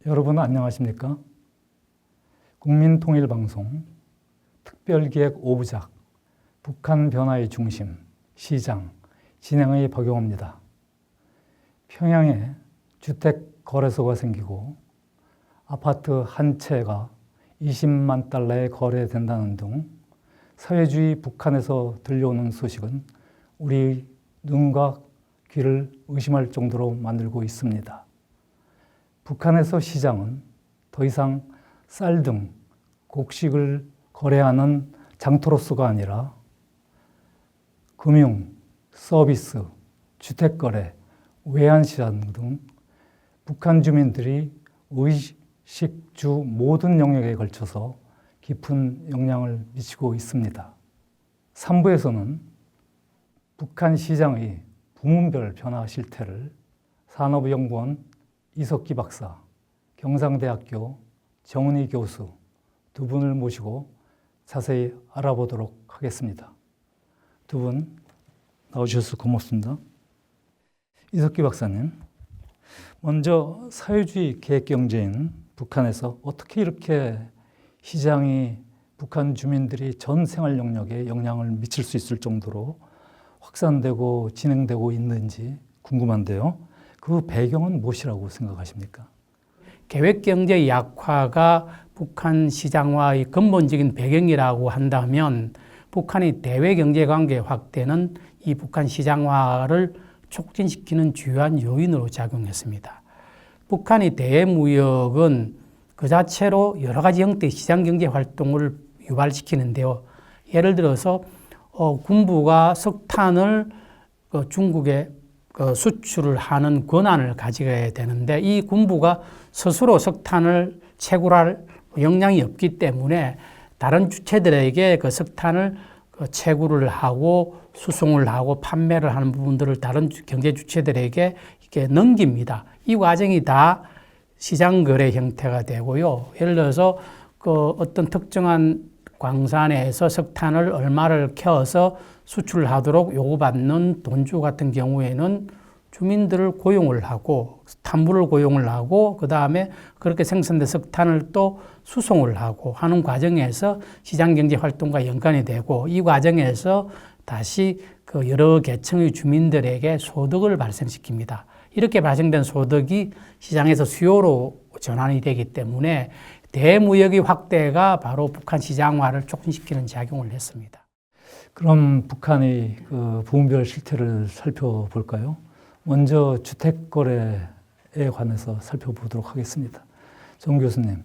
여러분 안녕하십니까? 국민통일방송 특별기획 5부작 북한 변화의 중심, 시장, 진행의 박용호입니다. 평양에 주택거래소가 생기고 아파트 한 채가 20만 달러에 거래된다는 등 사회주의 북한에서 들려오는 소식은 우리 눈과 귀를 의심할 정도로 만들고 있습니다. 북한에서 시장은 더 이상 쌀 등 곡식을 거래하는 장터로서가 아니라 금융, 서비스, 주택거래, 외환시장 등 북한 주민들이 의식주 모든 영역에 걸쳐서 깊은 영향을 미치고 있습니다. 3부에서는 북한 시장의 부문별 변화 실태를 산업연구원 이석기 박사, 경상대학교 정은희 교수 두 분을 모시고 자세히 알아보도록 하겠습니다. 두 분 나오셔서 고맙습니다. 이석기 박사님, 먼저 사회주의 계획경제인 북한에서 어떻게 이렇게 시장이 북한 주민들이 전 생활 영역에 영향을 미칠 수 있을 정도로 확산되고 진행되고 있는지 궁금한데요. 그 배경은 무엇이라고 생각하십니까? 계획경제 약화가 북한 시장화의 근본적인 배경이라고 한다면 북한의 대외경제관계 확대는 이 북한 시장화를 촉진시키는 주요한 요인으로 작용했습니다. 북한의 대외무역은 그 자체로 여러 가지 형태의 시장경제 활동을 유발시키는데요. 예를 들어서 군부가 석탄을 중국에 수출을 하는 권한을 가지게 되는데 이 군부가 스스로 석탄을 채굴할 역량이 없기 때문에 다른 주체들에게 그 석탄을 채굴을 하고 수송을 하고 판매를 하는 부분들을 다른 경제 주체들에게 이렇게 넘깁니다. 이 과정이 다 시장 거래 형태가 되고요. 예를 들어서 어떤 특정한 광산에서 석탄을 얼마를 캐어서 수출을 하도록 요구받는 돈주 같은 경우에는 주민들을 고용을 하고 탐부를 고용을 하고 그 다음에 그렇게 생산된 석탄을 또 수송을 하고 하는 과정에서 시장경제 활동과 연관이 되고 이 과정에서 다시 그 여러 계층의 주민들에게 소득을 발생시킵니다. 이렇게 발생된 소득이 시장에서 수요로 전환이 되기 때문에 대무역의 확대가 바로 북한 시장화를 촉진시키는 작용을 했습니다. 그럼 북한의 그 부문별 실태를 살펴볼까요? 먼저 주택거래에 관해서 살펴보도록 하겠습니다. 정 교수님,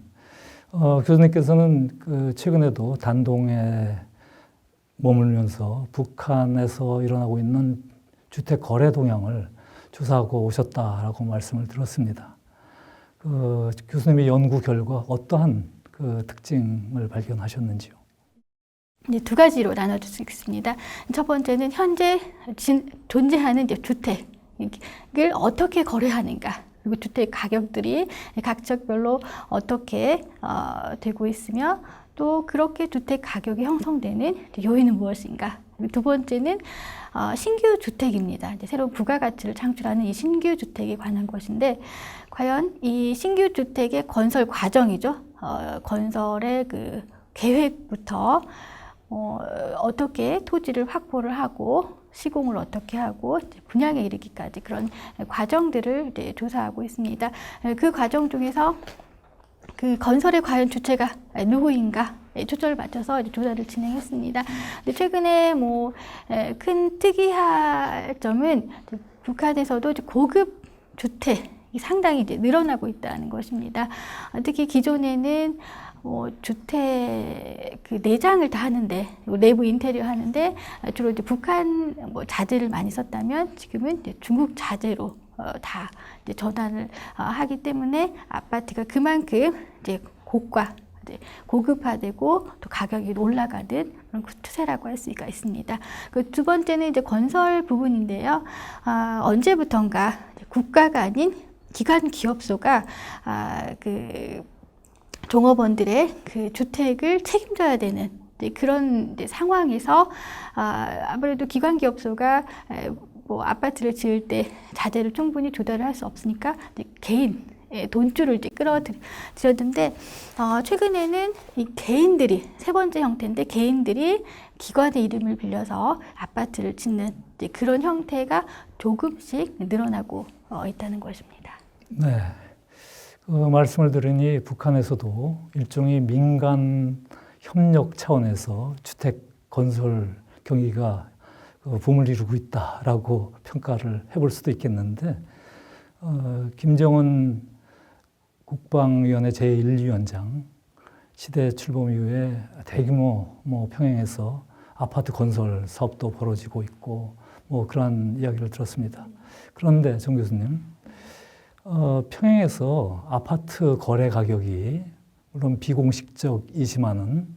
교수님께서는 그 최근에도 단동에 머물면서 북한에서 일어나고 있는 주택거래 동향을 조사하고 오셨다라고 말씀을 들었습니다. 교수님의 연구 결과 어떠한 그 특징을 발견하셨는지요? 이제 두 가지로 나눠줄 수 있습니다. 첫 번째는 현재 존재하는 이제 주택을 어떻게 거래하는가, 그리고 주택 가격들이 각 지역별로 어떻게 되고 있으며 또 그렇게 주택 가격이 형성되는 요인은 무엇인가. 두 번째는 신규 주택입니다. 이제 새로운 부가가치를 창출하는 이 신규 주택에 관한 것인데, 과연 이 신규 주택의 건설 과정이죠. 건설의 그 계획부터 어떻게 토지를 확보를 하고 시공을 어떻게 하고 분양에 이르기까지 그런 과정들을 이제 조사하고 있습니다. 그 과정 중에서 그 건설에 과연 주체가 누구인가 초점을 맞춰서 이제 조사를 진행했습니다. 근데 최근에 큰 특이한 점은 북한에서도 고급 주택이 상당히 이제 늘어나고 있다는 것입니다. 특히 기존에는 주택 그 내장을 다 하는데 내부 인테리어 하는데 주로 이제 북한 자재를 많이 썼다면 지금은 이제 중국 자재로 다 이제 전환을 하기 때문에 아파트가 그만큼 이제 고급화되고 또 가격이 올라가는 그런 추세라고 할 수가 있습니다. 그 두 번째는 이제 건설 부분인데요. 언제부턴가 국가가 아닌 기관 기업소가 그 종업원들의 그 주택을 책임져야 되는 그런 상황에서 아무래도 기관 기업소가 아파트를 지을 때 자재를 충분히 조달을 할 수 없으니까 개인 돈줄을 이제 끌어들였는데 최근에는 이 개인들이 세 번째 형태인데 개인들이 기관의 이름을 빌려서 아파트를 짓는 이제 그런 형태가 조금씩 늘어나고 있다는 것입니다. 네. 그 말씀을 들으니 북한에서도 일종의 민간 협력 차원에서 주택 건설 경기가 붐을 이루고 있다라고 평가를 해볼 수도 있겠는데, 김정은 국방위원회 제1위원장 시대 출범 이후에 대규모 평양에서 아파트 건설 사업도 벌어지고 있고 그러한 이야기를 들었습니다. 그런데 정 교수님, 평양에서 아파트 거래 가격이 물론 비공식적이지만은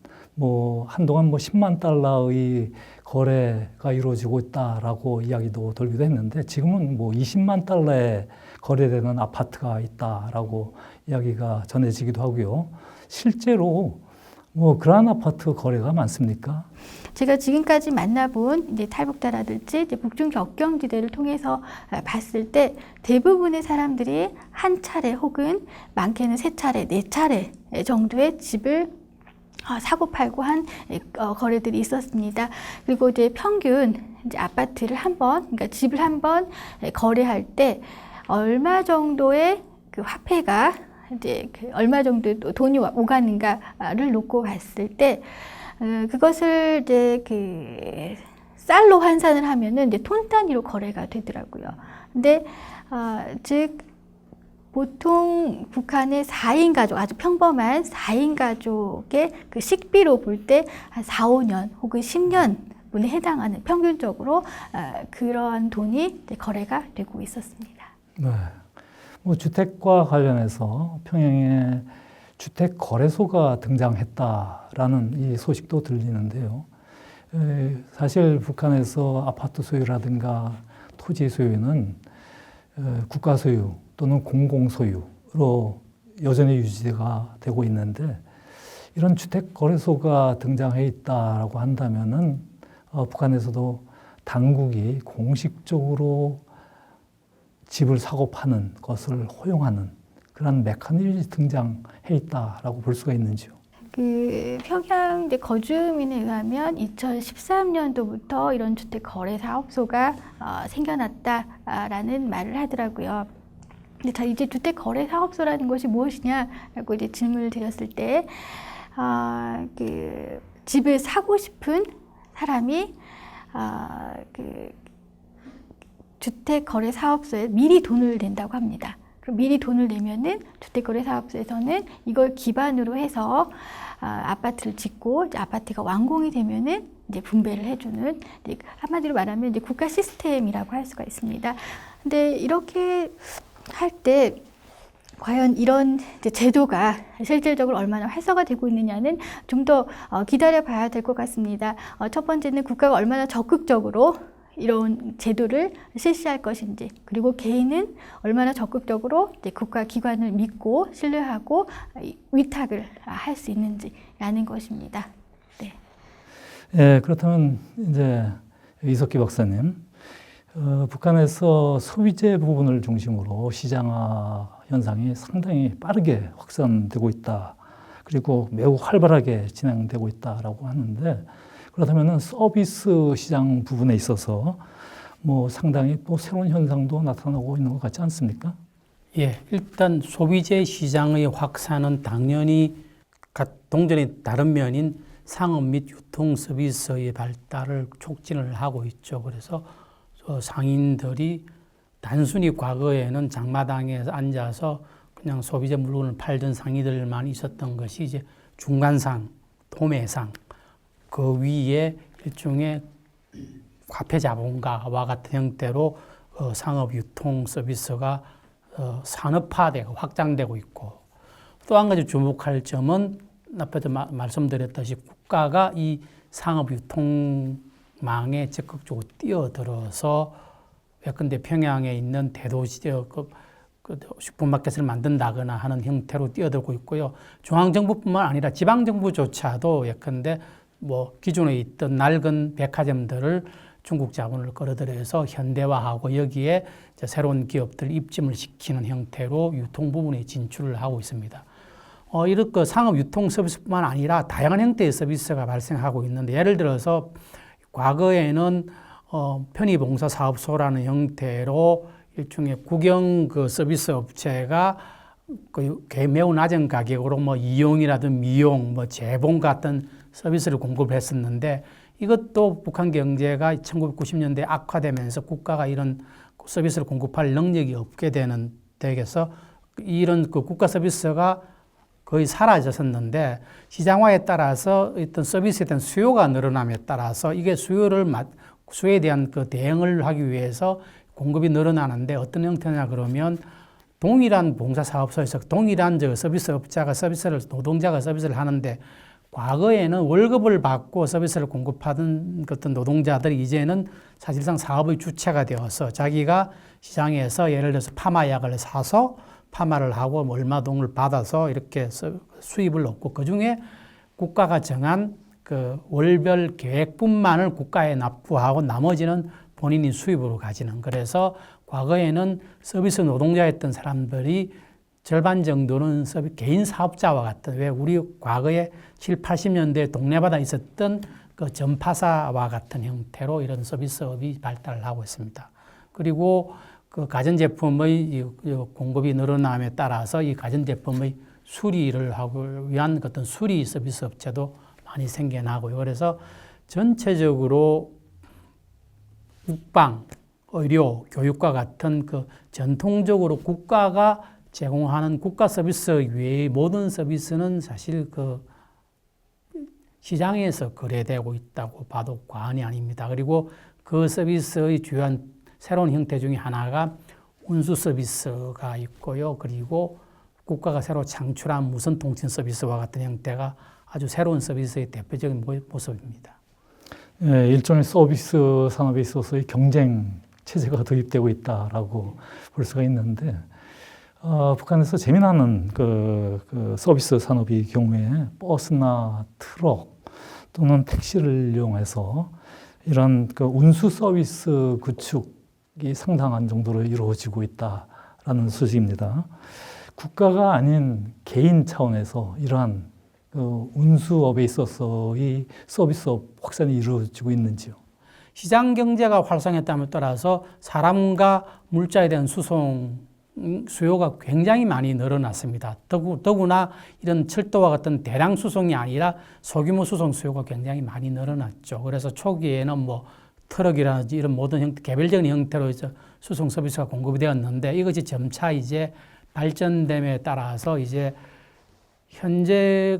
한동안 10만 달러의 거래가 이루어지고 있다라고 이야기도 돌기도 했는데, 지금은 20만 달러에 거래되는 아파트가 있다라고 이야기가 전해지기도 하고요. 실제로 그러한 아파트 거래가 많습니까? 제가 지금까지 만나본 이제 탈북자라든지 이제 북중 접경지대를 통해서 봤을 때 대부분의 사람들이 한 차례 혹은 많게는 세 차례, 네 차례 정도의 집을 사고 팔고 한 거래들이 있었습니다. 그리고 이제 평균 이제 아파트를 그러니까 집을 한 번 거래할 때 얼마 정도의 그 화폐가 이제 얼마 정도 돈이 오가는가를 놓고 봤을 때 그것을 이제 그 쌀로 환산을 하면은 이제 톤 단위로 거래가 되더라고요. 근데 즉 보통 북한의 4인 가족, 아주 평범한 4인 가족의 그 식비로 볼 때 한 4, 5년 혹은 10년 분에 해당하는 평균적으로 그런 돈이 거래가 되고 있었습니다. 네. 주택과 관련해서 평양에 주택 거래소가 등장했다라는 이 소식도 들리는데요. 사실 북한에서 아파트 소유라든가 토지 소유는 국가 소유 또는 공공 소유로 여전히 유지가 되고 있는데, 이런 주택 거래소가 등장해 있다라고 한다면은 북한에서도 당국이 공식적으로 집을 사고 파는 것을 허용하는 그런 메커니즘이 등장해 있다라고 볼 수가 있는지요? 그 평양 거주민에 의하면 2013년도부터 이런 주택 거래 사업소가 생겨났다라는 말을 하더라고요. 근데 이제 주택 거래 사업소라는 것이 무엇이냐라고 이제 질문을 드렸을 때, 그 집을 사고 싶은 사람이 그 주택 거래 사업소에 미리 돈을 낸다고 합니다. 그럼 미리 돈을 내면은 주택 거래 사업소에서는 이걸 기반으로 해서 아파트를 짓고 이제 아파트가 완공이 되면은 이제 분배를 해주는, 이제 한마디로 말하면 이제 국가 시스템이라고 할 수가 있습니다. 근데 이렇게 할 때 과연 이런 이제 제도가 실질적으로 얼마나 활성화되고 있느냐는 좀 더 기다려 봐야 될 것 같습니다. 첫 번째는 국가가 얼마나 적극적으로 이런 제도를 실시할 것인지, 그리고 개인은 얼마나 적극적으로 이제 국가 기관을 믿고 신뢰하고 위탁을 할 수 있는지라는 것입니다. 네. 예, 그렇다면 이제 이석기 박사님, 북한에서 소비재 부분을 중심으로 시장화 현상이 상당히 빠르게 확산되고 있다. 그리고 매우 활발하게 진행되고 있다라고 하는데, 그렇다면 서비스 시장 부분에 있어서 상당히 또 새로운 현상도 나타나고 있는 것 같지 않습니까? 예, 일단 소비재 시장의 확산은 당연히 동전의 다른 면인 상업 및 유통 서비스의 발달을 촉진을 하고 있죠. 그래서 상인들이 단순히 과거에는 장마당에 앉아서 그냥 소비재 물건을 팔던 상인들만 있었던 것이 이제 중간상, 도매상, 그 위에 일종의 화폐 자본가와 같은 형태로 상업 유통 서비스가 산업화되고 확장되고 있고, 또 한 가지 주목할 점은 앞에도 말씀드렸듯이 국가가 이 상업 유통망에 적극적으로 뛰어들어서 예컨대 평양에 있는 대도시 슈퍼마켓을 만든다거나 하는 형태로 뛰어들고 있고요. 중앙정부뿐만 아니라 지방정부조차도 예컨대 기존에 있던 낡은 백화점들을 중국 자본을 끌어들여서 현대화하고 여기에 이제 새로운 기업들 입점을 시키는 형태로 유통 부분에 진출을 하고 있습니다. 이렇게 상업 유통 서비스뿐만 아니라 다양한 형태의 서비스가 발생하고 있는데 예를 들어서 과거에는 편의봉사 사업소라는 형태로 일종의 국영 그 서비스 업체가 매우 낮은 가격으로 뭐 이용이라든 미용, 뭐 재봉 같은 서비스를 공급했었는데 이것도 북한 경제가 1990년대에 악화되면서 국가가 이런 서비스를 공급할 능력이 없게 되겠어 이런 그 국가 서비스가 거의 사라졌었는데 시장화에 따라서 어떤 서비스에 대한 수요가 늘어남에 따라서 이게 수요에 대한 그 대응을 하기 위해서 공급이 늘어나는데 어떤 형태냐 그러면 동일한 봉사사업소에서 동일한 서비스 업자가 노동자가 서비스를 하는데 과거에는 월급을 받고 서비스를 공급하던 어떤 노동자들이 이제는 사실상 사업의 주체가 되어서 자기가 시장에서 예를 들어서 파마약을 사서 파마를 하고 얼마 돈을 받아서 이렇게 수입을 얻고 그중에 국가가 정한 그 월별 계획분만을 국가에 납부하고 나머지는 본인이 수입으로 가지는. 그래서 과거에는 서비스 노동자였던 사람들이 절반 정도는 개인 사업자와 같은, 왜 우리 과거에 7, 80년대 동네마다 있었던 그 전파사와 같은 형태로 이런 서비스업이 발달을 하고 있습니다. 그리고 그 가전제품의 공급이 늘어남에 따라서 이 가전제품의 수리를 하기 위한 어떤 수리 서비스 업체도 많이 생겨나고요. 그래서 전체적으로 국방, 의료, 교육과 같은 그 전통적으로 국가가 제공하는 국가 서비스 외의 모든 서비스는 사실 그 시장에서 거래되고 있다고 봐도 과언이 아닙니다. 그리고 그 서비스의 주요한 새로운 형태 중에 하나가 운수 서비스가 있고요. 그리고 국가가 새로 창출한 무선 통신 서비스와 같은 형태가 아주 새로운 서비스의 대표적인 모습입니다. 예, 일종의 서비스 산업에 있어서의 경쟁 체제가 도입되고 있다라고 볼 수가 있는데, 북한에서 재미나는 그 서비스 산업의 경우에 버스나 트럭 또는 택시를 이용해서 이런 그 운수 서비스 구축이 상당한 정도로 이루어지고 있다라는 소식입니다. 국가가 아닌 개인 차원에서 이러한 그 운수업에 있어서의 서비스업 확산이 이루어지고 있는지요? 시장 경제가 활성화했다에 따라서 사람과 물자에 대한 수요가 굉장히 많이 늘어났습니다. 더구나 이런 철도와 같은 대량 수송이 아니라 소규모 수송 수요가 굉장히 많이 늘어났죠. 그래서 초기에는 뭐 트럭이라든지 이런 모든 형태, 개별적인 형태로 이제 수송 서비스가 공급이 되었는데 이것이 점차 이제 발전됨에 따라서 이제 현재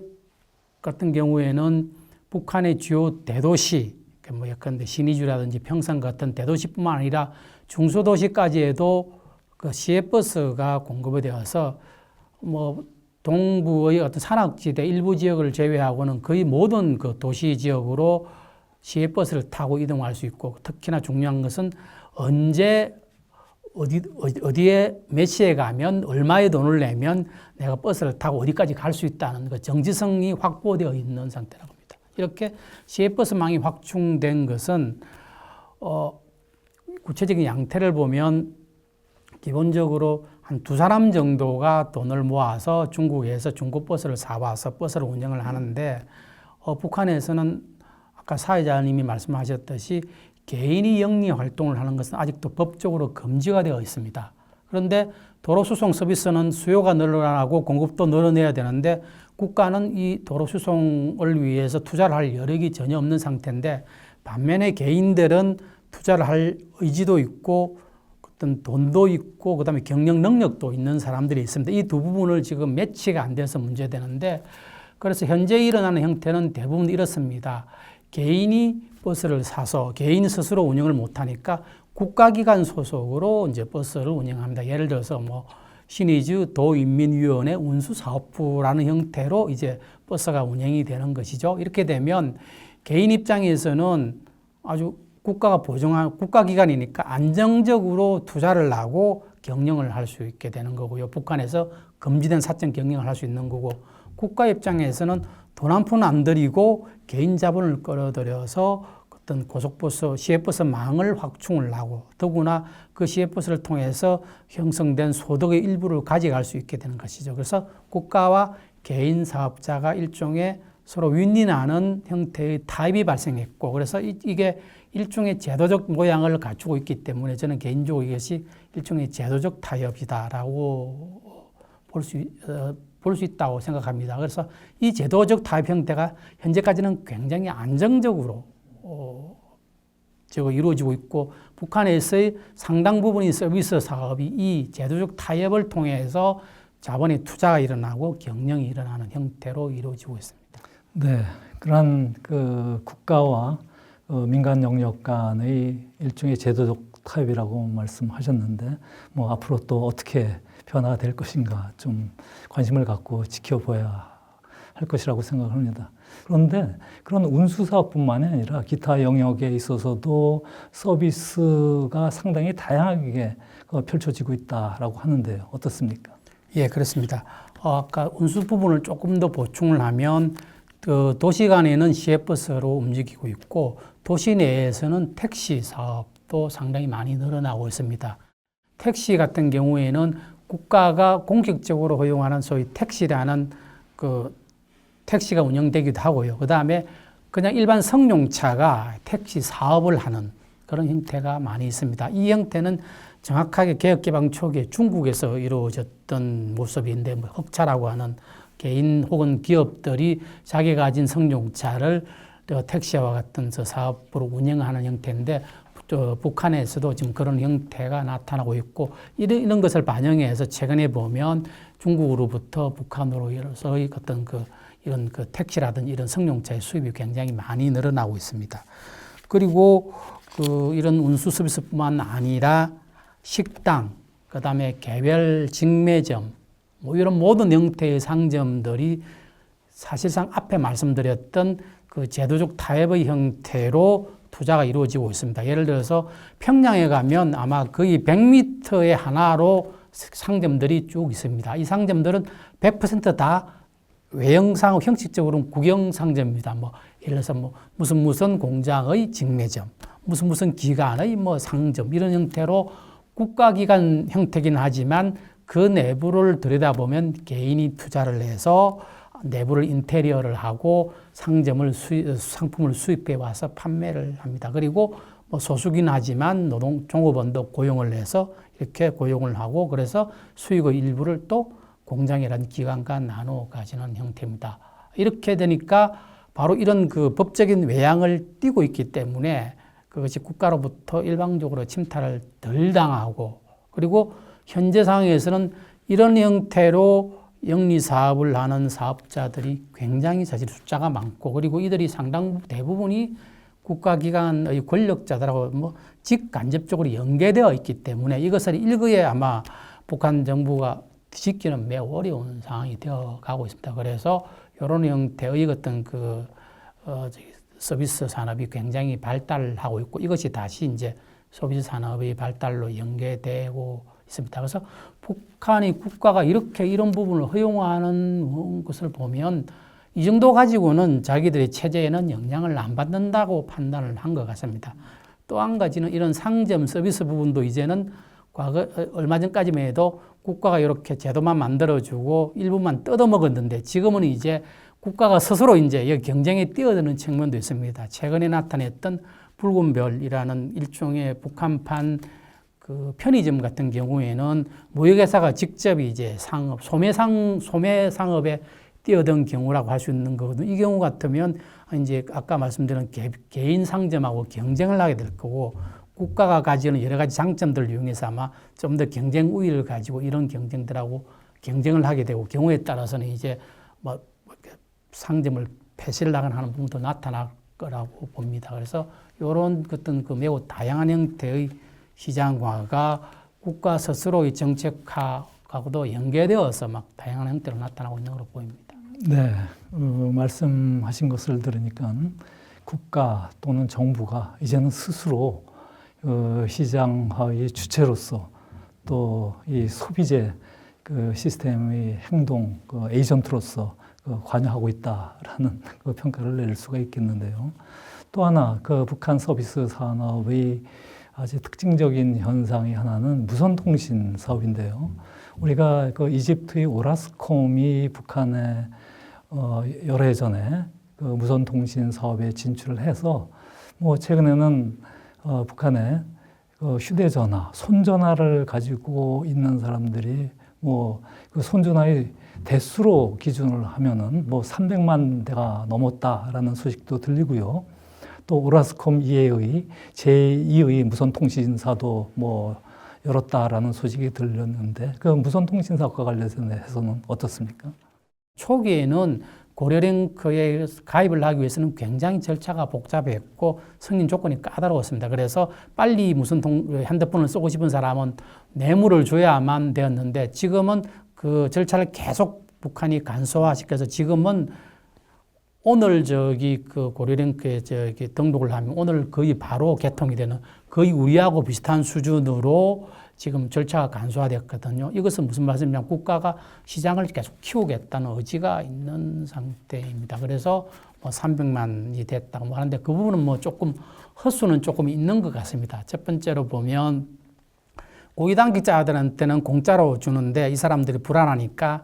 같은 경우에는 북한의 주요 대도시, 뭐 예컨대 신의주라든지 평상 같은 대도시뿐만 아니라 중소도시까지에도 그 시외버스가 공급이 되어서 뭐 동부의 어떤 산악지대 일부 지역을 제외하고는 거의 모든 그 도시 지역으로 시외버스를 타고 이동할 수 있고, 특히나 중요한 것은 언제 어디에 몇 시에 가면 얼마의 돈을 내면 내가 버스를 타고 어디까지 갈 수 있다는 그 정지성이 확보되어 있는 상태라고 합니다. 이렇게 시외버스망이 확충된 것은 구체적인 양태를 보면 기본적으로 한 두 사람 정도가 돈을 모아서 중국에서 중고버스를 사와서 버스를 운영을 하는데, 북한에서는 아까 사회자님이 말씀하셨듯이 개인이 영리 활동을 하는 것은 아직도 법적으로 금지가 되어 있습니다. 그런데 도로수송 서비스는 수요가 늘어나고 공급도 늘어내야 되는데 국가는 이 도로수송을 위해서 투자를 할 여력이 전혀 없는 상태인데, 반면에 개인들은 투자를 할 의지도 있고 어떤 돈도 있고 그다음에 경영 능력도 있는 사람들이 있습니다. 이 두 부분을 지금 매치가 안 돼서 문제되는데, 그래서 현재 일어나는 형태는 대부분 이렇습니다. 개인이 버스를 사서 개인 스스로 운영을 못하니까 국가기관 소속으로 이제 버스를 운영합니다. 예를 들어서 뭐 신의주 도인민위원회 운수사업부라는 형태로 이제 버스가 운영이 되는 것이죠. 이렇게 되면 개인 입장에서는 아주 국가가 보증한 국가기관이니까 안정적으로 투자를 하고 경영을 할 수 있게 되는 거고요. 북한에서 금지된 사적 경영을 할 수 있는 거고, 국가 입장에서는 돈 한 푼 안 들이고 개인 자본을 끌어들여서 어떤 고속버스, 시외버스망을 확충을 하고 더구나 그 시외버스를 통해서 형성된 소득의 일부를 가져갈 수 있게 되는 것이죠. 그래서 국가와 개인 사업자가 일종의 서로 윈윈하는 형태의 타협이 발생했고 그래서 이게 일종의 제도적 모양을 갖추고 있기 때문에 저는 개인적으로 이것이 일종의 제도적 타협이다라고 볼 수 있다고 생각합니다. 그래서 이 제도적 타협 형태가 현재까지는 굉장히 안정적으로 이루어지고 있고 북한에서의 상당 부분의 서비스 사업이 이 제도적 타협을 통해서 자본의 투자가 일어나고 경영이 일어나는 형태로 이루어지고 있습니다. 네, 그러한 그 국가와 민간 영역 간의 일종의 제도적 타협이라고 말씀하셨는데 뭐 앞으로 또 어떻게 변화가 될 것인가 좀 관심을 갖고 지켜봐야 할 것이라고 생각합니다. 그런데 그런 운수 사업뿐만이 아니라 기타 영역에 있어서도 서비스가 상당히 다양하게 펼쳐지고 있다라고 하는데요. 어떻습니까? 예, 그렇습니다. 아까 운수 부분을 조금 더 보충을 하면 그 도시 간에는 시외버스로 움직이고 있고 도시 내에서는 택시 사업도 상당히 많이 늘어나고 있습니다. 택시 같은 경우에는 국가가 공식적으로 허용하는 소위 택시라는 그 택시가 운영되기도 하고요. 그 다음에 그냥 일반 승용차가 택시 사업을 하는 그런 형태가 많이 있습니다. 이 형태는 정확하게 개혁개방 초기에 중국에서 이루어졌던 모습인데 뭐 흑차라고 하는 개인 혹은 기업들이 자기가 가진 승용차를 택시와 같은 사업으로 운영하는 형태인데 북한에서도 지금 그런 형태가 나타나고 있고 이런 것을 반영해서 최근에 보면 중국으로부터 북한으로서의 어떤 이런 택시라든지 이런 승용차의 수입이 굉장히 많이 늘어나고 있습니다. 그리고 이런 운수 서비스뿐만 아니라 식당, 그 다음에 개별 직매점, 뭐 이런 모든 형태의 상점들이 사실상 앞에 말씀드렸던 그 제도적 타협의 형태로 투자가 이루어지고 있습니다. 예를 들어서 평양에 가면 아마 거의 100m의 하나로 상점들이 쭉 있습니다. 이 상점들은 100% 외형상 형식적으로는 국영 상점입니다. 뭐 예를 들어서 뭐 무슨 공장의 직매점, 무슨 기관의 뭐 상점 이런 형태로 국가기관 형태긴 하지만 그 내부를 들여다보면 개인이 투자를 해서 내부를 인테리어를 하고 상품을 수입해 와서 판매를 합니다. 그리고 뭐 소수긴 하지만 종업원도 고용을 해서 이렇게 고용을 하고 그래서 수익의 일부를 또 공장이라는 기관과 나눠 가지는 형태입니다. 이렇게 되니까 바로 이런 그 법적인 외양을 띠고 있기 때문에 그것이 국가로부터 일방적으로 침탈을 덜 당하고 그리고 현재 상황에서는 이런 형태로 영리 사업을 하는 사업자들이 굉장히 사실 숫자가 많고 그리고 이들이 상당 대부분이 국가기관의 권력자들하고 뭐 직간접적으로 연계되어 있기 때문에 이것을 일거에 아마 북한 정부가 뒤집기는 매우 어려운 상황이 되어 가고 있습니다. 그래서 이런 형태의 어떤 서비스 산업이 굉장히 발달하고 있고 이것이 다시 이제 소비자 산업의 발달로 연계되고 있습니다. 그래서 북한이 국가가 이런 부분을 허용하는 것을 보면 이 정도 가지고는 자기들의 체제에는 영향을 안 받는다고 판단을 한 것 같습니다. 또 한 가지는 이런 상점 서비스 부분도 이제는 과거 얼마 전까지만 해도 국가가 이렇게 제도만 만들어주고 일부만 뜯어먹었는데 지금은 이제 국가가 스스로 이제 여기 경쟁에 뛰어드는 측면도 있습니다. 최근에 나타냈던 붉은 별이라는 일종의 북한판 그 편의점 같은 경우에는 무역회사가 직접 이제 소매 상업에 뛰어든 경우라고 할 수 있는 거거든요. 이 경우 같으면 이제 아까 말씀드린 개인 상점하고 경쟁을 하게 될 거고 국가가 가지는 여러 가지 장점들을 이용해서 아마 좀 더 경쟁 우위를 가지고 이런 경쟁들하고 경쟁을 하게 되고 경우에 따라서는 이제 뭐 상점을 폐쇄를 하는 부분도 나타날 거라고 봅니다. 그래서 이런 어떤 매우 다양한 형태의 시장화가 국가 스스로의 정책하고도 연계되어서 막 다양한 형태로 나타나고 있는 것으로 보입니다. 네, 말씀하신 것을 들으니까 국가 또는 정부가 이제는 스스로 시장화의 주체로서 또 이 소비재 시스템의 행동 에이전트로서 관여하고 있다라는 평가를 낼 수가 있겠는데요. 또 하나 그 북한 서비스 산업의 아주 특징적인 현상이 하나는 무선통신 사업인데요. 우리가 그 이집트의 오라스콤이 북한에 열애전에 그 무선통신 사업에 진출을 해서 뭐 최근에는 북한에 그 휴대전화, 손전화를 가지고 있는 사람들이 뭐 그 손전화의 대수로 기준을 하면은 뭐 300만 대가 넘었다라는 소식도 들리고요. 또 오라스콤 이해의 제2의 무선통신사도 뭐 열었다라는 소식이 들렸는데 그 무선통신사업과 관련해서는 어떻습니까? 초기에는 고려링크에 가입을 하기 위해서는 굉장히 절차가 복잡했고 승인 조건이 까다로웠습니다. 그래서 빨리 무슨 핸드폰을 쓰고 싶은 사람은 뇌물을 줘야만 되었는데 지금은 그 절차를 계속 북한이 간소화시켜서 지금은 오늘 그 고려링크에 등록을 하면 오늘 거의 바로 개통이 되는 거의 우리하고 비슷한 수준으로 지금 절차가 간소화됐거든요. 이것은 무슨 말씀이냐면 국가가 시장을 계속 키우겠다는 의지가 있는 상태입니다. 그래서 뭐 300만이 됐다고 뭐 하는데 그 부분은 뭐 조금 헛수는 조금 있는 것 같습니다. 첫 번째로 보면 고위 당직자들한테는 공짜로 주는데 이 사람들이 불안하니까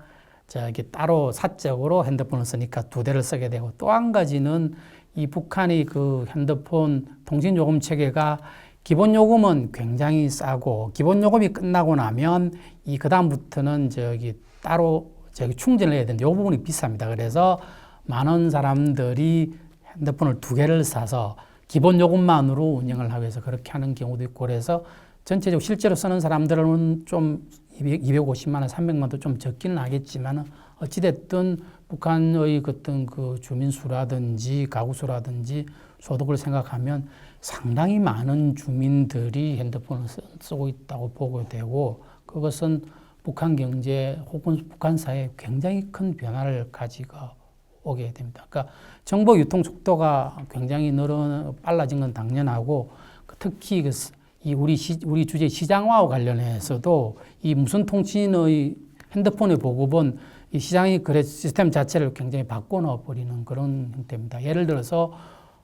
따로 사적으로 핸드폰을 쓰니까 2대를 쓰게 되고 또 한 가지는 이 북한의 그 핸드폰 통신 요금 체계가 기본 요금은 굉장히 싸고 기본 요금이 끝나고 나면 그 다음부터는 따로 충전을 해야 되는데 이 부분이 비쌉니다. 그래서 많은 사람들이 핸드폰을 2개를 사서 기본 요금만으로 운영을 하기 위해서 그렇게 하는 경우도 있고 그래서 전체적으로 실제로 쓰는 사람들은 좀 250만 원, 300만 원도 좀 적기는 하겠지만 어찌됐든 북한의 어떤 그 주민 수라든지 가구 수라든지 소득을 생각하면 상당히 많은 주민들이 핸드폰을 쓰고 있다고 보고 되고 그것은 북한 경제 혹은 북한 사회에 굉장히 큰 변화를 가지고 오게 됩니다. 그러니까 정보 유통 속도가 굉장히 빨라진 건 당연하고 특히 우리 주제 시장화와 관련해서도 이 무선 통신의 핸드폰의 보급은 이 시장의 거래 시스템 자체를 굉장히 바꿔 버리는 그런 형태입니다. 예를 들어서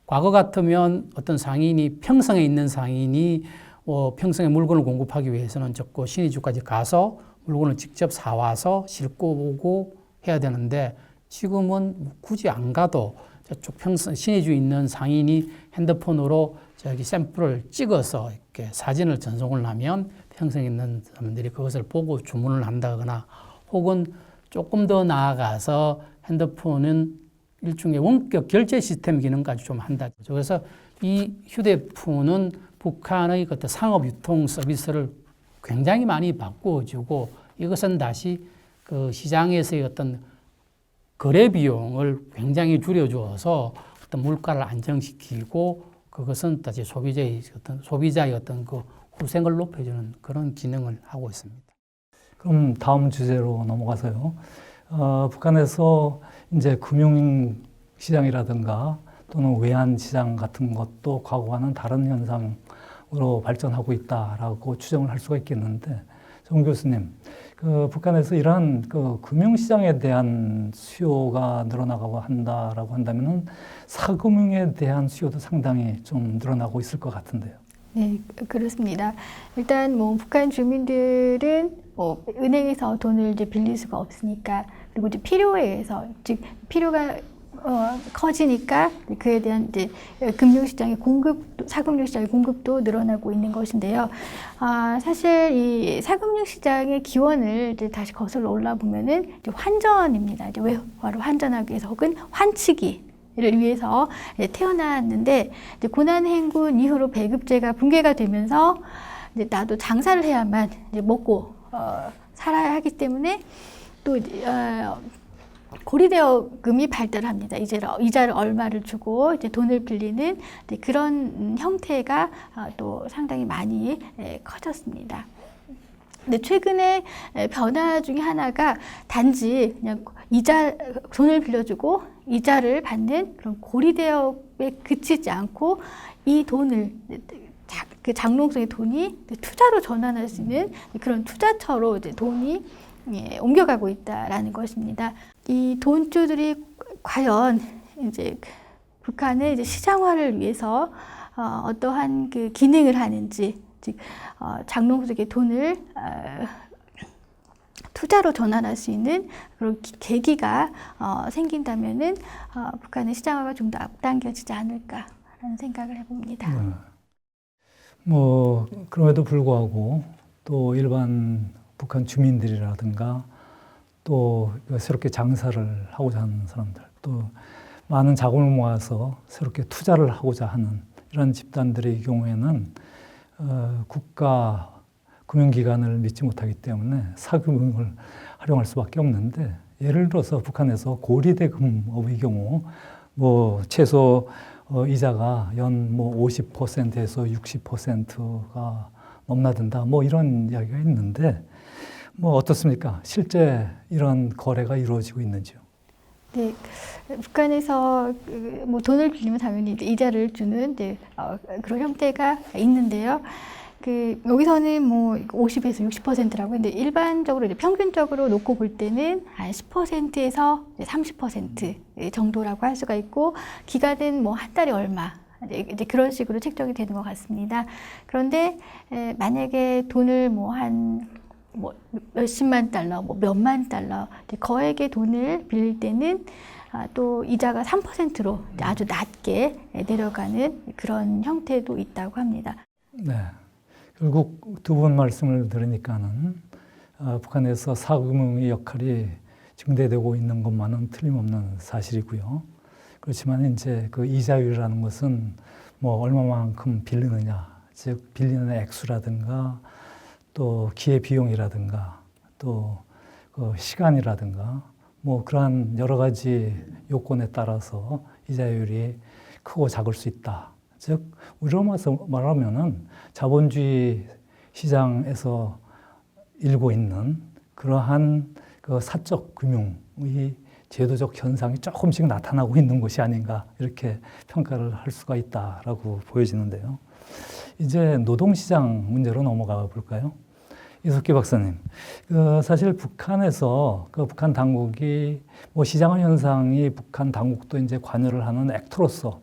과거 같으면 어떤 상인이 평성에 있는 상인이 평성에 물건을 공급하기 위해서는 신의주까지 가서 물건을 직접 사와서 싣고 오고 해야 되는데 지금은 굳이 안 가도 저쪽 신의주에 있는 상인이 핸드폰으로 샘플을 찍어서 이렇게 사진을 전송을 하면 평성에 있는 사람들이 그것을 보고 주문을 한다거나 혹은 조금 더 나아가서 핸드폰은 일종의 원격 결제 시스템 기능까지 좀 한다. 그래서 이 휴대폰은 북한의 어떤 상업 유통 서비스를 굉장히 많이 바꾸어주고 이것은 다시 그 시장에서의 어떤 거래 비용을 굉장히 줄여주어서 어떤 물가를 안정시키고 그것은 다시 소비자의 어떤 그 후생을 높여주는 그런 기능을 하고 있습니다. 그럼 다음 주제로 넘어가서요. 북한에서 이제 금융시장이라든가 또는 외환시장 같은 것도 과거와는 다른 현상으로 발전하고 있다라고 추정을 할 수가 있겠는데, 정 교수님, 그 북한에서 이러한 그 금융시장에 대한 수요가 늘어나가고 한다라고 한다면은 사금융에 대한 수요도 상당히 좀 늘어나고 있을 것 같은데요. 네, 그렇습니다. 일단 뭐 북한 주민들은 은행에서 돈을 이제 빌릴 수가 없으니까 그리고 이제 필요에 의해서 즉 필요가 커지니까 그에 대한 이제 금융시장의 사금융시장의 공급도 늘어나고 있는 것인데요. 사실 이 사금융시장의 기원을 이제 다시 거슬러 올라 보면은 이제 환전입니다. 이제 외화로 환전하기 위해서 혹은 환치기를 위해서 태어났는데 이제 고난행군 이후로 배급제가 붕괴가 되면서 이제 나도 장사를 해야만 이제 먹고 살아야 하기 때문에 또 고리대여금이 발달합니다. 이자를 얼마를 주고 이제 돈을 빌리는 그런 형태가 또 상당히 많이 커졌습니다. 근데 최근에 변화 중에 하나가 단지 그냥 돈을 빌려주고 이자를 받는 그런 고리대여에 그치지 않고 이 돈을 그 장롱성의 돈이 투자로 전환할 수 있는 그런 투자처로 이제 돈이 옮겨가고 있다라는 것입니다. 이 돈주들이 과연 이제 북한의 이제 시장화를 위해서 어떠한 그 기능을 하는지, 즉 장롱 속에 돈을 투자로 전환할 수 있는 그런 계기가 생긴다면은 북한의 시장화가 좀 더 앞당겨지지 않을까라는 생각을 해봅니다. 뭐 그럼에도 불구하고 또 일반 북한 주민들이라든가 또 새롭게 장사를 하고자 하는 사람들, 또 많은 자금을 모아서 새롭게 투자를 하고자 하는 이런 집단들의 경우에는 국가 금융기관을 믿지 못하기 때문에 사금융을 활용할 수밖에 없는데, 예를 들어서 북한에서 고리대금업의 경우 뭐 최소 이자가 연 뭐 50%에서 60%가 넘나든다, 뭐 이런 이야기가 있는데 뭐 어떻습니까? 실제 이런 거래가 이루어지고 있는지요? 네, 북한에서 뭐 돈을 빌리면 당연히 이제 이자를 주는 그런 형태가 있는데요. 여기서는 뭐 50에서 60%라고 했는데, 일반적으로 이제 평균적으로 놓고 볼 때는 한 10%에서 30% 정도라고 할 수가 있고, 기간은 뭐 한 달에 얼마, 이제 그런 식으로 책정이 되는 것 같습니다. 그런데 만약에 돈을 뭐 몇십만 달러, 뭐 몇만 달러, 거액의 돈을 빌릴 때는 또 이자가 3%로 아주 낮게 내려가는 그런 형태도 있다고 합니다. 네. 결국 두 분 말씀을 들으니까는 북한에서 사금융의 역할이 증대되고 있는 것만은 틀림없는 사실이고요. 그렇지만 이제 그 이자율이라는 것은 뭐 얼마만큼 빌리느냐, 즉 빌리는 액수라든가 또 기회 비용이라든가 또 그 시간이라든가 뭐 그러한 여러 가지 요건에 따라서 이자율이 크고 작을 수 있다. 즉 우리로 말하면은 자본주의 시장에서 일고 있는 그러한 그 사적 금융의 제도적 현상이 조금씩 나타나고 있는 것이 아닌가, 이렇게 평가를 할 수가 있다라고 보여지는데요. 이제 노동시장 문제로 넘어가 볼까요? 이석기 박사님, 사실 북한에서 북한 당국이 뭐 시장화 현상이 북한 당국도 이제 관여를 하는 액터로서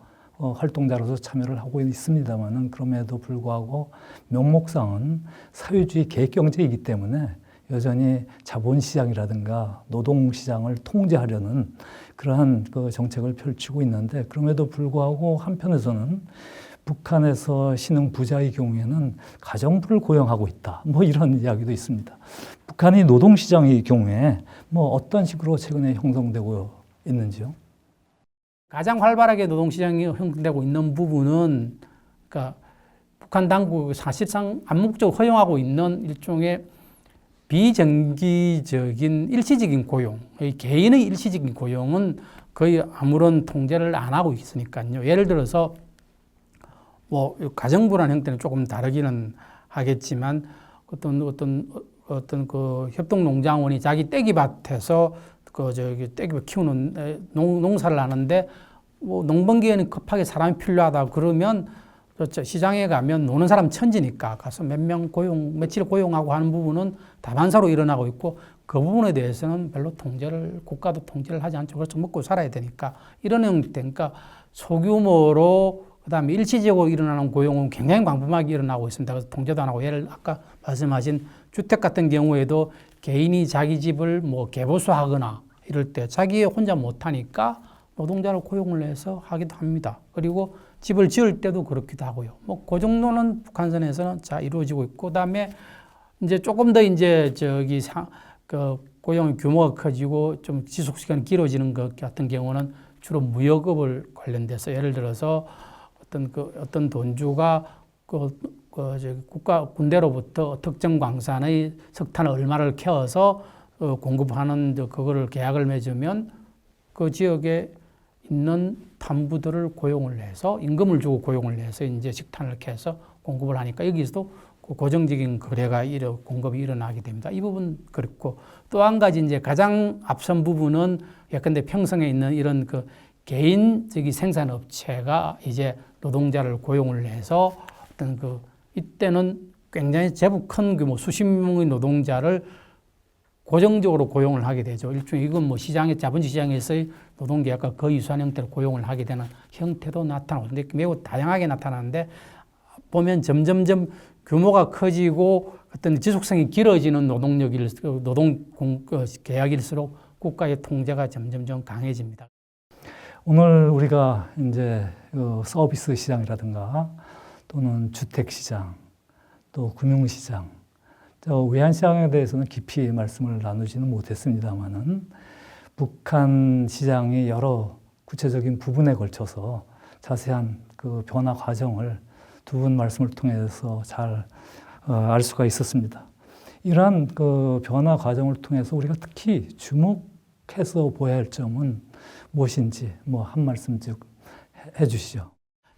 활동자로서 참여를 하고 있습니다만은, 그럼에도 불구하고 명목상은 사회주의 계획경제이기 때문에 여전히 자본시장이라든가 노동시장을 통제하려는 그러한 그 정책을 펼치고 있는데, 그럼에도 불구하고 한편에서는 북한에서 신흥 부자의 경우에는 가정부를 고용하고 있다, 뭐 이런 이야기도 있습니다. 북한의 노동시장의 경우에 뭐 어떤 식으로 최근에 형성되고 있는지요? 가장 활발하게 노동시장이 형성되고 있는 부분은, 그러니까 북한 당국이 사실상 암묵적으로 허용하고 있는 일종의 비정기적인 일시적인 고용, 개인의 일시적인 고용은 거의 아무런 통제를 안 하고 있으니까요. 예를 들어서 뭐 가정부라는 형태는 조금 다르기는 하겠지만, 어떤 그 협동농장원이 자기 떼기밭에서 떼기밭 키우는 농사를 하는데, 뭐 농번기에는 급하게 사람이 필요하다 그러면 시장에 가면 노는 사람 천지니까 가서 몇 명 며칠 고용하고 하는 부분은 다반사로 일어나고 있고, 그 부분에 대해서는 별로 국가도 통제를 하지 않죠. 그렇죠. 먹고 살아야 되니까. 이런 형태니까 소규모로, 그 다음에 일시적으로 일어나는 고용은 굉장히 광범하게 일어나고 있습니다. 그래서 통제도 안 하고, 아까 말씀하신 주택 같은 경우에도 개인이 자기 집을 뭐 개보수하거나 이럴 때 자기 혼자 못하니까 노동자를 고용을 해서 하기도 합니다. 그리고 집을 지을 때도 그렇기도 하고요. 뭐 그 정도는 북한선에서는 잘 이루어지고 있고, 그다음에 이제 조금 더 이제 고용의 규모가 커지고 좀 지속 시간이 길어지는 것 같은 경우는 주로 무역업을 관련돼서, 예를 들어서 어떤 돈주가 국가 군대로부터 특정 광산의 석탄을 얼마를 캐어서 공급하는 그거를 계약을 맺으면 그 지역에 있는 탐부들을 고용을 해서 임금을 주고 고용을 해서 이제 석탄을 캐서 공급을 하니까 여기서도 고정적인 거래가 공급이 일어나게 됩니다. 이 부분 그렇고, 또 한 가지 이제 가장 앞선 부분은 예컨대 평성에 있는 이런 그 개인적인 생산업체가 이제 노동자를 고용을 해서 이때는 굉장히 제법 큰 규모 수십 명의 노동자를 고정적으로 고용을 하게 되죠. 일종의 이건 뭐 시장의 자본주의 시장에서의 노동계약과 거의 유사한 형태로 고용을 하게 되는 형태도 나타나고, 근데 매우 다양하게 나타나는데 보면 점점점 규모가 커지고 어떤 지속성이 길어지는 노동 계약일수록 국가의 통제가 점점점 강해집니다. 오늘 우리가 이제 서비스 시장이라든가 또는 주택 시장, 또 금융 시장, 외환 시장에 대해서는 깊이 말씀을 나누지는 못했습니다만은 북한 시장의 여러 구체적인 부분에 걸쳐서 자세한 그 변화 과정을 두 분 말씀을 통해서 잘 알 수가 있었습니다. 이러한 그 변화 과정을 통해서 우리가 특히 주목해서 보아야 할 점은 무엇인지 뭐 한 말씀 쭉 해주시죠.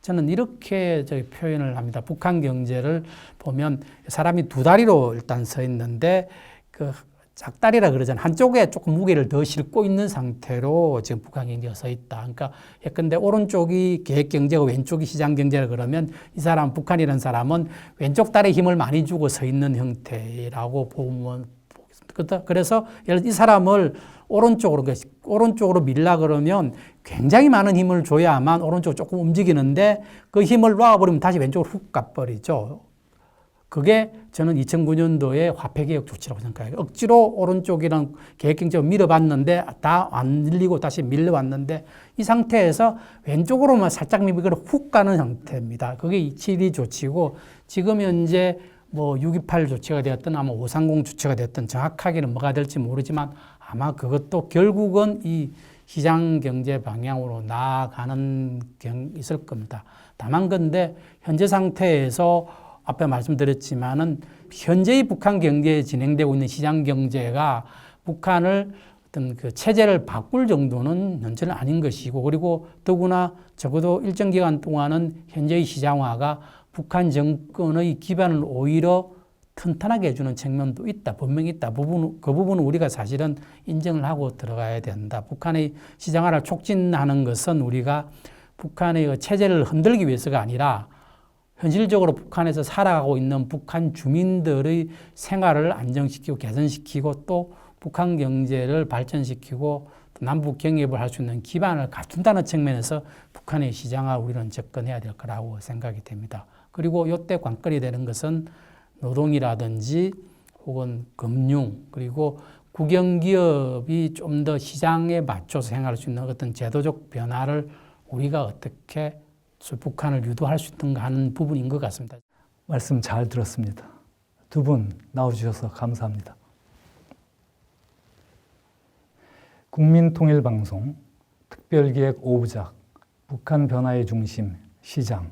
저는 이렇게 표현을 합니다. 북한 경제를 보면 사람이 두 다리로 일단 서 있는데 그 짝다리라 그러잖아요. 한쪽에 조금 무게를 더 싣고 있는 상태로 지금 북한 경제가 서 있다. 그러니까 예컨대 오른쪽이 계획 경제고 왼쪽이 시장 경제라 그러면 이 사람, 북한이라는 사람은 왼쪽 다리에 힘을 많이 주고 서 있는 형태라고 보면 되겠습니다. 그래서 예를 들어 이 사람을 오른쪽으로 밀라 그러면 굉장히 많은 힘을 줘야만 오른쪽으로 조금 움직이는데 그 힘을 놔버리면 다시 왼쪽으로 훅 가버리죠. 그게 저는 2009년도에 화폐개혁 조치라고 생각해요. 억지로 오른쪽이랑 계획경제로 밀어봤는데 다 안 밀리고 다시 밀려왔는데 이 상태에서 왼쪽으로만 살짝 밀고 훅 가는 상태입니다. 그게 272 조치고 지금 현재 뭐 628 조치가 되었든 아마 530 조치가 되었든 정확하게는 뭐가 될지 모르지만 아마 그것도 결국은 이 시장 경제 방향으로 나아가는 있을 겁니다. 다만 근데 현재 상태에서 앞에 말씀드렸지만은 현재의 북한 경제에 진행되고 있는 시장 경제가 북한을 어떤 그 체제를 바꿀 정도는 현재는 아닌 것이고, 그리고 더구나 적어도 일정 기간 동안은 현재의 시장화가 북한 정권의 기반을 오히려 튼튼하게 해주는 측면도 있다. 분명히 있다. 그 부분은 우리가 사실은 인정을 하고 들어가야 된다. 북한의 시장화를 촉진하는 것은 우리가 북한의 체제를 흔들기 위해서가 아니라 현실적으로 북한에서 살아가고 있는 북한 주민들의 생활을 안정시키고 개선시키고 또 북한 경제를 발전시키고 또 남북 경협을 할 수 있는 기반을 갖춘다는 측면에서 북한의 시장화 우리는 접근해야 될 거라고 생각이 됩니다. 그리고 이때 관건이 되는 것은 노동이라든지 혹은 금융 그리고 국영기업이 좀 더 시장에 맞춰서 생활할 수 있는 어떤 제도적 변화를 우리가 어떻게 북한을 유도할 수 있는가 하는 부분인 것 같습니다. 말씀 잘 들었습니다. 두 분 나와주셔서 감사합니다. 국민통일방송 특별기획 5부작 북한 변화의 중심 시장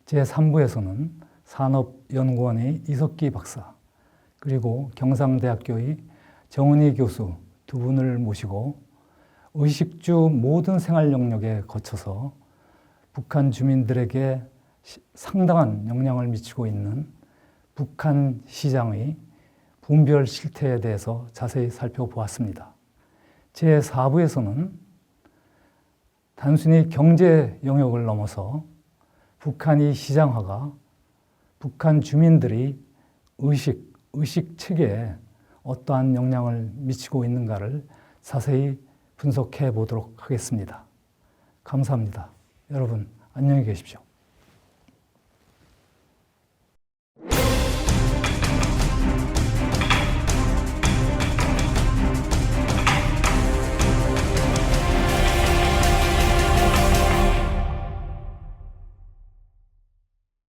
제3부에서는 산업연구원의 이석기 박사 그리고 경상대학교의 정은희 교수 두 분을 모시고 의식주 모든 생활 영역에 거쳐서 북한 주민들에게 상당한 영향을 미치고 있는 북한 시장의 분별 실태에 대해서 자세히 살펴보았습니다. 제4부에서는 단순히 경제 영역을 넘어서 북한의 시장화가 북한 주민들이 의식 체계에 어떠한 영향을 미치고 있는가를 자세히 분석해 보도록 하겠습니다. 감사합니다. 여러분 안녕히 계십시오.